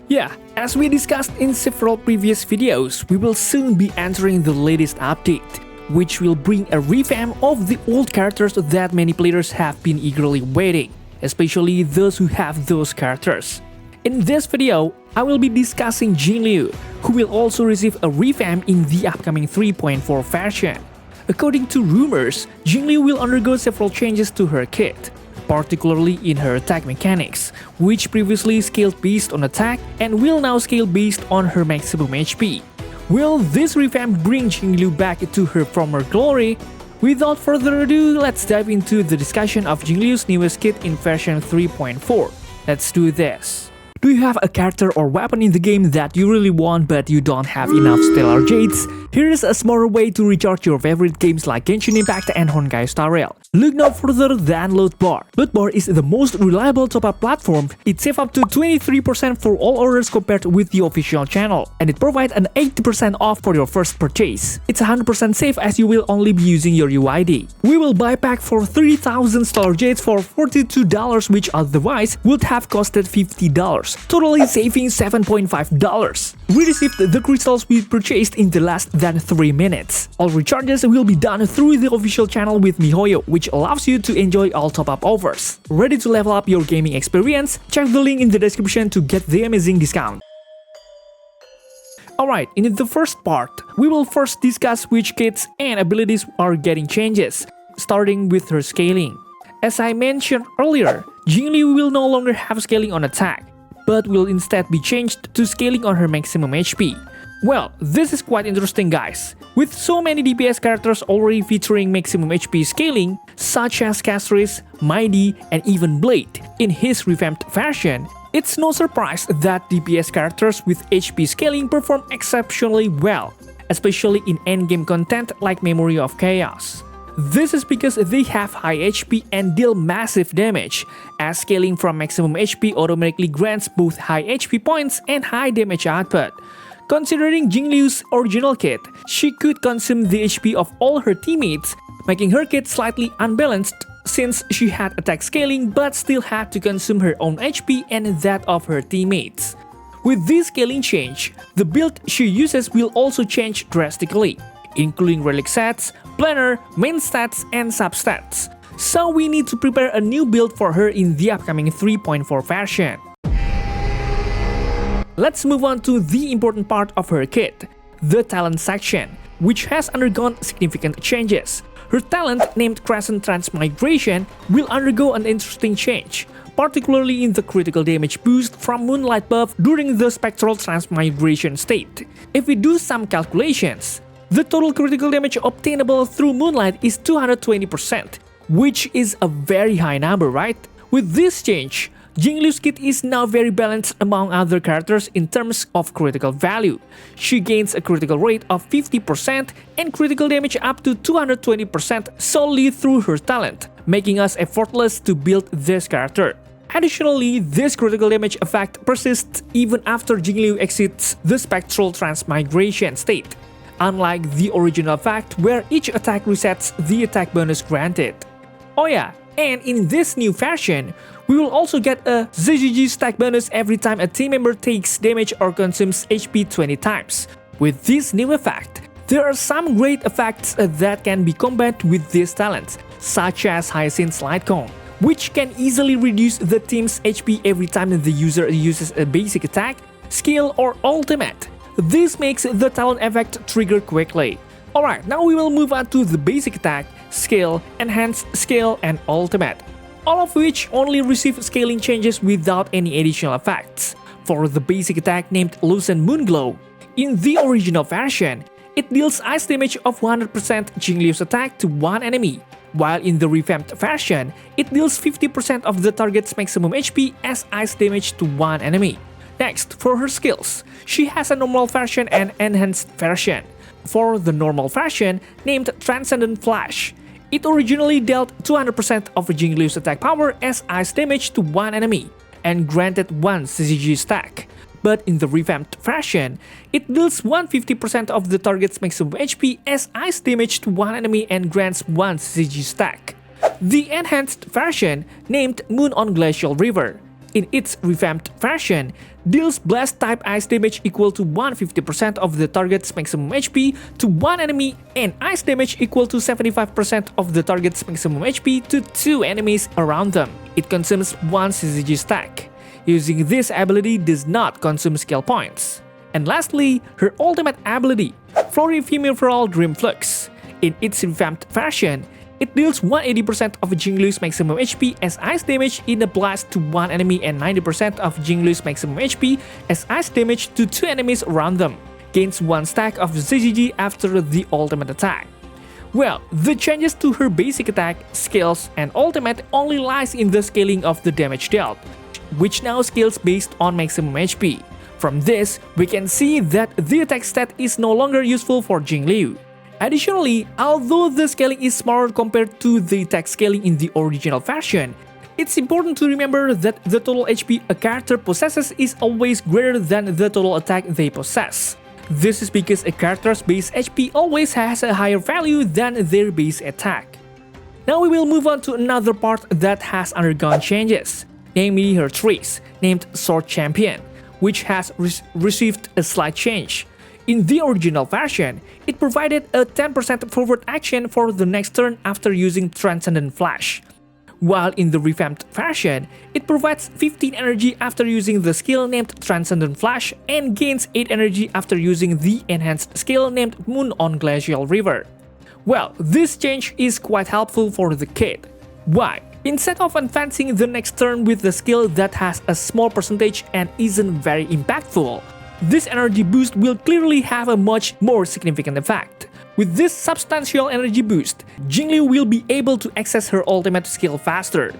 Yeah, as we discussed in several previous videos, we will soon be entering the latest update, which will bring a revamp of the old characters that many players have been eagerly waiting, especially those who have those characters. In this video, I will be discussing Jingliu, who will also receive a revamp in the upcoming 3.4 version. According to rumors, Jingliu will undergo several changes to her kit, particularly in her attack mechanics, which previously scaled based on attack and will now scale based on her maximum HP. Will this revamp bring Jingliu back to her former glory? Without further ado, let's dive into the discussion of Jingliu's newest kit in version 3.4. Let's do this. Do you have a character or weapon in the game that you really want but you don't have enough Stellar Jades? Here's a smarter way to recharge your favorite games like Genshin Impact and Honkai Star Rail. Look no further than Lootbar. Lootbar is the most reliable top-up platform. It saves up to 23% for all orders compared with the official channel, and it provides an 80% off for your first purchase. It's 100% safe as you will only be using your UID. We will buy pack for 3,000 Stellar Jades for $42, which otherwise would have costed $50, totally saving $7.5. We received the crystals we purchased in the less than 3 minutes. All recharges will be done through the official channel with MiHoYo, which allows you to enjoy all top-up offers. Ready to level up your gaming experience? Check the link in the description to get the amazing discount. Alright, in the first part, we will first discuss which kits and abilities are getting changes, starting with her scaling. As I mentioned earlier, Jingliu will no longer have scaling on attack, but will instead be changed to scaling on her maximum HP. Well, this is quite interesting, guys. With so many DPS characters already featuring maximum HP scaling, such as Castris, Mighty, and even Blade, in his revamped version, it's no surprise that DPS characters with HP scaling perform exceptionally well, especially in endgame content like Memory of Chaos. This is because they have high HP and deal massive damage, as scaling from maximum HP automatically grants both high HP points and high damage output. Considering Jingliu's original kit, she could consume the HP of all her teammates, making her kit slightly unbalanced since she had attack scaling but still had to consume her own HP and that of her teammates. With this scaling change, the build she uses will also change drastically, including relic stats, planner, main stats, and substats. So we need to prepare a new build for her in the upcoming 3.4 version. Let's move on to the important part of her kit, the talent section, which has undergone significant changes. Her talent, named Crescent Transmigration, will undergo an interesting change, particularly in the critical damage boost from Moonlight buff during the Spectral Transmigration state. If we do some calculations, the total critical damage obtainable through Moonlight is 220%, which is a very high number, right? With this change, Jingliu's kit is now very balanced among other characters in terms of critical value. She gains a critical rate of 50% and critical damage up to 220% solely through her talent, making us effortless to build this character. Additionally, this critical damage effect persists even after Jingliu exits the Spectral Transmigration state, unlike the original effect where each attack resets the attack bonus granted. Oh yeah, and in this new version, we will also get a ZGG stack bonus every time a team member takes damage or consumes HP 20 times. With this new effect, there are some great effects that can be combined with this talent, such as Hyacinth's Light Cone, which can easily reduce the team's HP every time the user uses a basic attack, skill, or ultimate. This makes the talent effect trigger quickly. Alright, now we will move on to the basic attack, skill, enhanced skill, and ultimate, all of which only receive scaling changes without any additional effects. For the basic attack named Lucent Moonglow, in the original version, it deals ice damage of 100% Jingliu's attack to one enemy, while in the revamped version, it deals 50% of the target's maximum HP as ice damage to one enemy. Next, for her skills, she has a normal version and enhanced version. For the normal version, named Transcendent Flash, it originally dealt 200% of Jingliu's attack power as ice damage to one enemy, and granted one CCG stack. But in the revamped version, it deals 150% of the target's maximum HP as ice damage to one enemy and grants one CCG stack. The enhanced version, named Moon on Glacial River, in its revamped version, deals blast type ice damage equal to 150% of the target's maximum HP to one enemy and ice damage equal to 75% of the target's maximum HP to two enemies around them. It consumes one CCG stack. Using this ability does not consume skill points. And lastly, her ultimate ability, Florifemoral Dream Flux. In its revamped version, it deals 180% of Jingliu's maximum HP as ice damage in a blast to one enemy and 90% of Jingliu's maximum HP as ice damage to two enemies around them. Gains one stack of CCG after the ultimate attack. Well, the changes to her basic attack, skills, and ultimate only lies in the scaling of the damage dealt, which now scales based on maximum HP. From this, we can see that the attack stat is no longer useful for Jingliu. Additionally, although the scaling is smaller compared to the attack scaling in the original version, it's important to remember that the total HP a character possesses is always greater than the total attack they possess. This is because a character's base HP always has a higher value than their base attack. Now we will move on to another part that has undergone changes, namely her trace, named Sword Champion, which has received a slight change. In the original version, it provided a 10% forward action for the next turn after using Transcendent Flash. While in the revamped version, it provides 15 energy after using the skill named Transcendent Flash and gains 8 energy after using the enhanced skill named Moon on Glacial River. Well, this change is quite helpful for the kid. Why? Instead of advancing the next turn with the skill that has a small percentage and isn't very impactful, this energy boost will clearly have a much more significant effect. With this substantial energy boost, Jingliu will be able to access her ultimate skill faster.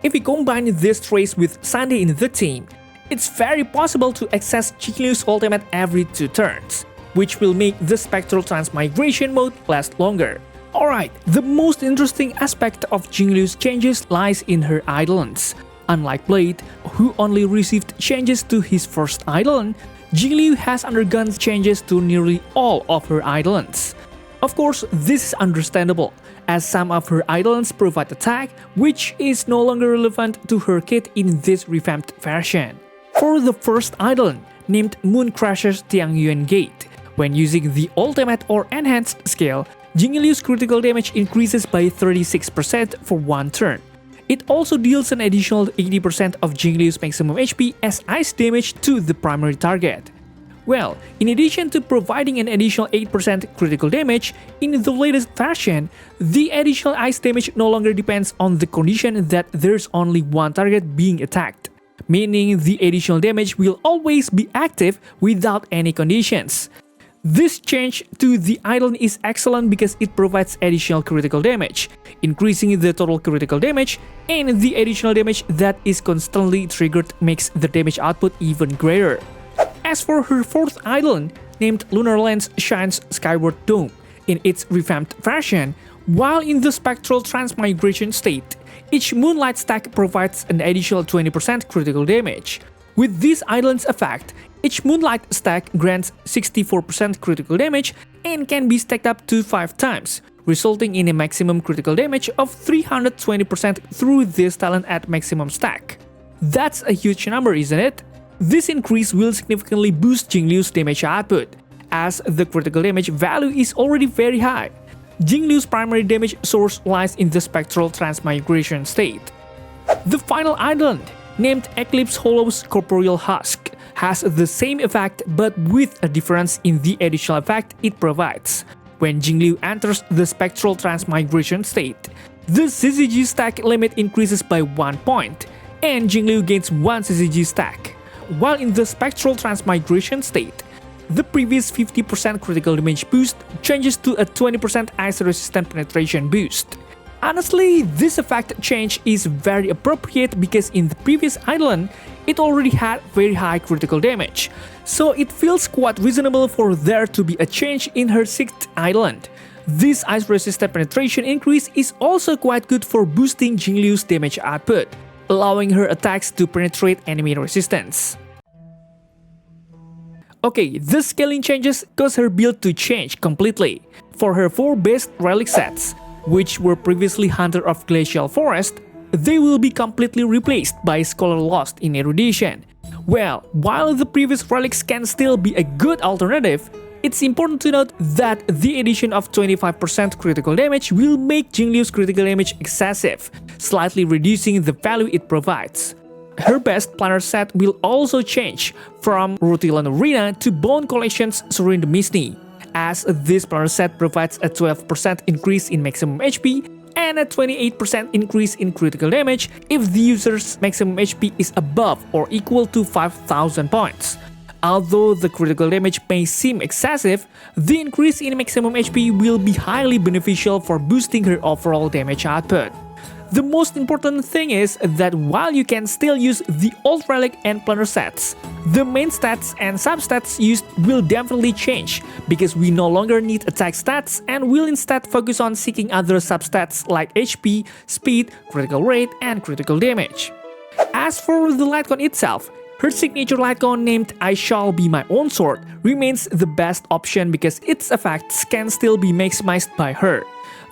If we combine this trace with Sunday in the team, it's very possible to access Jingliu's ultimate every 2 turns, which will make the Spectral Transmigration mode last longer. Alright, the most interesting aspect of Jingliu's changes lies in her Eidolons. Unlike Blade, who only received changes to his first Eidolon, Jingliu has undergone changes to nearly all of her Eidolons. Of course, this is understandable, as some of her Eidolons provide attack, which is no longer relevant to her kit in this revamped version. For the first Eidolon, named Mooncrasher's Tiangyuan Gate, when using the ultimate or enhanced skill, Jingliu's critical damage increases by 36% for one turn. It also deals an additional 80% of Jingliu's maximum HP as ice damage to the primary target. Well, in addition to providing an additional 8% critical damage, in the latest version, the additional ice damage no longer depends on the condition that there's only one target being attacked, meaning the additional damage will always be active without any conditions. This change to the Eidolon is excellent because it provides additional critical damage, increasing the total critical damage, and the additional damage that is constantly triggered makes the damage output even greater. As for her fourth Eidolon, named Lunar Lens Shines Skyward Dome, in its revamped version, while in the Spectral Transmigration state, each Moonlight stack provides an additional 20% critical damage. With this Eidolon's effect, each Moonlight stack grants 64% critical damage and can be stacked up to 5 times, resulting in a maximum critical damage of 320% through this talent at maximum stack. That's a huge number, isn't it? This increase will significantly boost Jingliu's damage output, as the critical damage value is already very high. Jingliu's primary damage source lies in the Spectral Transmigration state. The final Eidolon, named Eclipse Hollow's Corporeal Husk, has the same effect but with a difference in the additional effect it provides. When Jingliu enters the Spectral Transmigration state, the CCG stack limit increases by 1 point, and Jingliu gains 1 CCG stack. While in the Spectral Transmigration state, the previous 50% critical damage boost changes to a 20% ice-resistant penetration boost. Honestly, this effect change is very appropriate because in the previous Eidolon, it already had very high critical damage, so it feels quite reasonable for there to be a change in her 6th Eidolon. This ice-resistant penetration increase is also quite good for boosting Jingliu's damage output, allowing her attacks to penetrate enemy resistance. Okay, the scaling changes cause her build to change completely. For her 4 best relic sets, which were previously Hunter of Glacial Forest, they will be completely replaced by Scholar Lost in Erudition. Well, while the previous relics can still be a good alternative, it's important to note that the addition of 25% critical damage will make Jingliu's critical damage excessive, slightly reducing the value it provides. Her best planner set will also change from Rutilan Arena to Bone Collection's Surrender Misty, as this planner set provides a 12% increase in maximum HP and a 28% increase in critical damage if the user's maximum HP is above or equal to 5,000 points. Although the critical damage may seem excessive, the increase in maximum HP will be highly beneficial for boosting her overall damage output. The most important thing is that while you can still use the old relic and planner sets, the main stats and substats used will definitely change because we no longer need attack stats and will instead focus on seeking other substats like HP, speed, critical rate, and critical damage. As for the Lightcon itself, her signature Lightcon named I Shall Be My Own Sword remains the best option because its effects can still be maximized by her.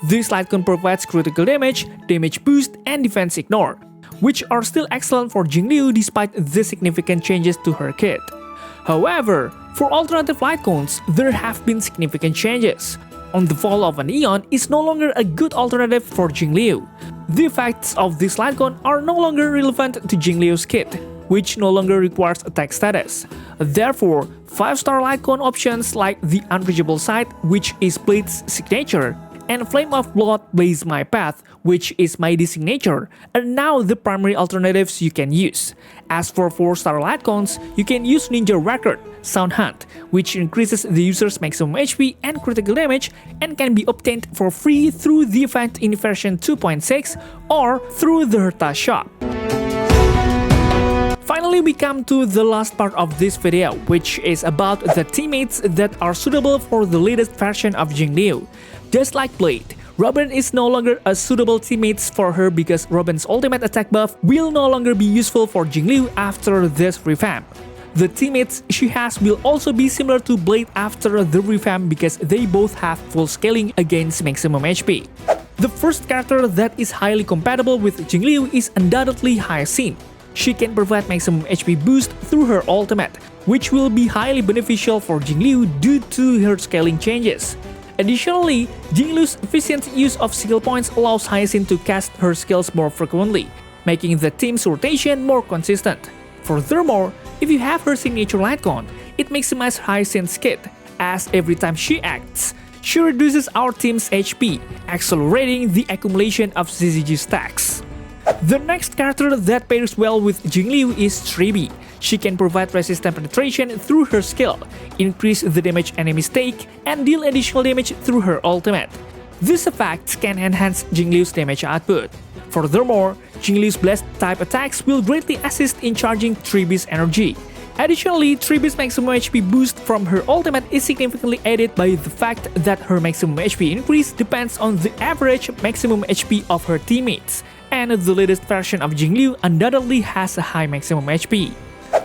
This Lightcon provides critical damage, damage boost, and defense ignore, which are still excellent for Jingliu despite the significant changes to her kit. However, for alternative Lightcons, there have been significant changes. On the Fall of an Eon is no longer a good alternative for Jingliu. The effects of this Lightcon are no longer relevant to Jingliu's kit, which no longer requires attack status. Therefore, 5-star Lightcon options like the Unreachable Sight, which is Blade's signature, and Flame of Blood Blaze My Path, which is Mighty signature, are now the primary alternatives you can use. As for 4-star Lightcons, you can use Ninja Record, Sound Hunt, which increases the user's maximum HP and critical damage and can be obtained for free through the event in version 2.6 or through the Herta shop. Finally, we come to the last part of this video, which is about the teammates that are suitable for the latest version of Jingliu. Just like Blade, Robin is no longer a suitable teammate for her because Robin's ultimate attack buff will no longer be useful for Jingliu after this revamp. The teammates she has will also be similar to Blade after the revamp because they both have full scaling against maximum HP. The first character that is highly compatible with Jingliu is undoubtedly Hyacinth. She can provide maximum HP boost through her ultimate, which will be highly beneficial for Jingliu due to her scaling changes. Additionally, Jingliu's efficient use of skill points allows Hyacinth to cast her skills more frequently, making the team's rotation more consistent. Furthermore, if you have her signature Lightcon, it maximizes Hyacinth's kit, as every time she acts, she reduces our team's HP, accelerating the accumulation of ZZG stacks. The next character that pairs well with Jingliu is Tribi. She can provide resistant penetration through her skill, increase the damage enemies take, and deal additional damage through her ultimate. These effects can enhance Jingliu's damage output. Furthermore, Jingliu's Blast-type attacks will greatly assist in charging Tribi's energy. Additionally, Tribi's maximum HP boost from her ultimate is significantly aided by the fact that her maximum HP increase depends on the average maximum HP of her teammates, and the latest version of Jingliu undoubtedly has a high maximum HP.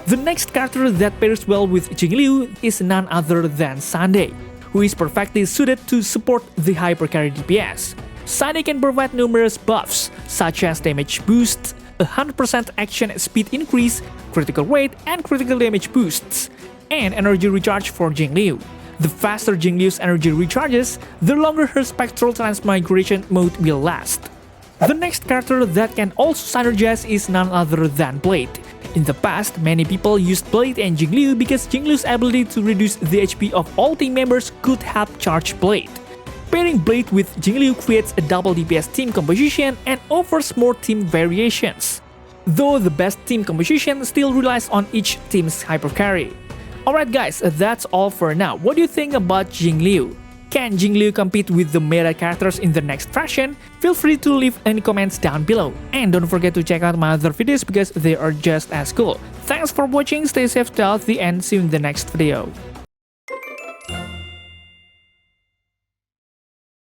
The next character that pairs well with Jingliu is none other than Sunday, who is perfectly suited to support the hypercarry DPS. Sunday can provide numerous buffs, such as damage boosts, 100% action speed increase, critical rate, and critical damage boosts, and energy recharge for Jingliu. The faster Jingliu's energy recharges, the longer her spectral transmigration mode will last. The next character that can also synergize is none other than Blade. In the past, many people used Blade and Jingliu because Jingliu's ability to reduce the HP of all team members could help charge Blade. Pairing Blade with Jingliu creates a double DPS team composition and offers more team variations, though the best team composition still relies on each team's hypercarry. Alright guys, that's all for now. What do you think about Jingliu? Can Jingliu compete with the meta characters in the next version? Feel free to leave any comments down below. And don't forget to check out my other videos because they are just as cool. Thanks for watching, stay safe till the end, see you in the next video.